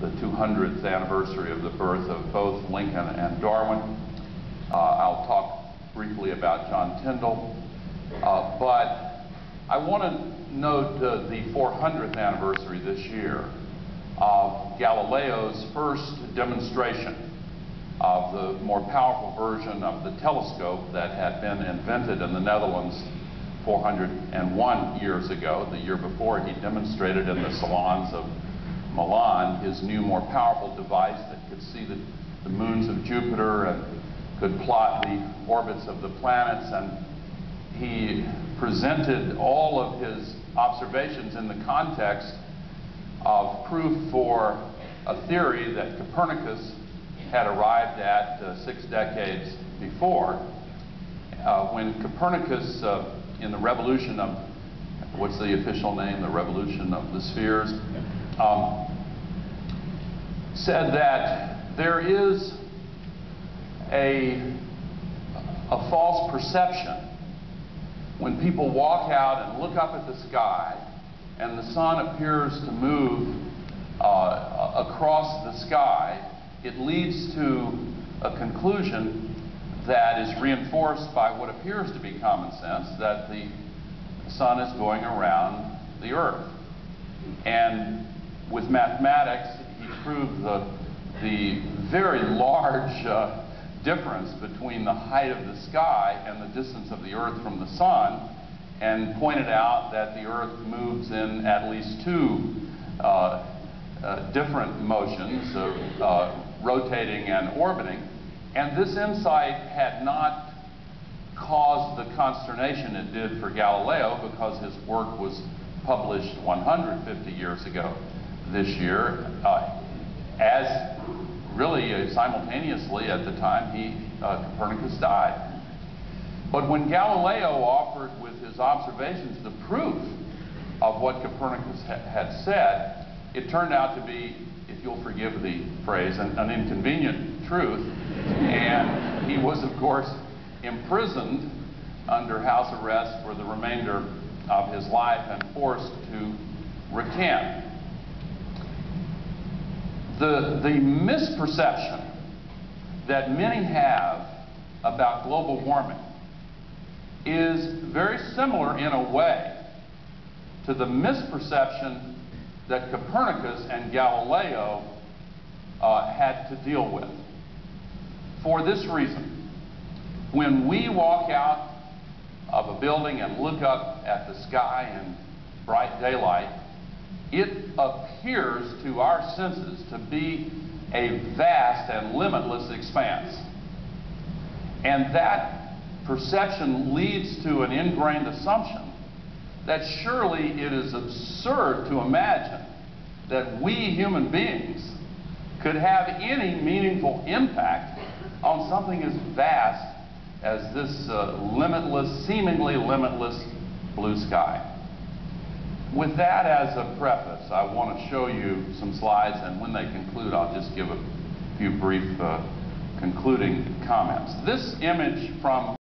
the 200th anniversary of the birth of both Lincoln and Darwin. I'll talk briefly about John Tyndall, but I want to note the 400th anniversary this year of Galileo's first demonstration of the more powerful version of the telescope that had been invented in the Netherlands 401 years ago. The year before, he demonstrated in the salons of Milan his new, more powerful device that could see the moons of Jupiter and could plot the orbits of the planets. And he presented all of his observations in the context of proof for a theory that Copernicus had arrived at 6 decades before. When Copernicus, in the revolution of, what's the official name, the revolution of the spheres, said that there is a false perception when people walk out and look up at the sky and the sun appears to move across the sky. It leads to a conclusion that is reinforced by what appears to be common sense, that the sun is going around the earth. And with mathematics, he proved the very large difference between the height of the sky and the distance of the earth from the sun, and pointed out that the earth moves in at least 2 different motions of rotating and orbiting. And this insight had not caused the consternation it did for Galileo, because his work was published 150 years ago this year, as really simultaneously at the time Copernicus died. But when Galileo offered with his observations the proof of what Copernicus had said, it turned out to be, if you'll forgive the phrase, an inconvenient truth. And he was, of course, imprisoned under house arrest for the remainder of his life and forced to recant. The misperception that many have about global warming is very similar in a way to the misperception that Copernicus and Galileo had to deal with. For this reason, when we walk out of a building and look up at the sky in bright daylight, it appears to our senses to be a vast and limitless expanse. And that perception leads to an ingrained assumption that surely it is absurd to imagine that we human beings could have any meaningful impact on something as vast as this limitless, seemingly limitless blue sky. With that as a preface, I want to show you some slides, and when they conclude, I'll just give a few brief concluding comments. This image from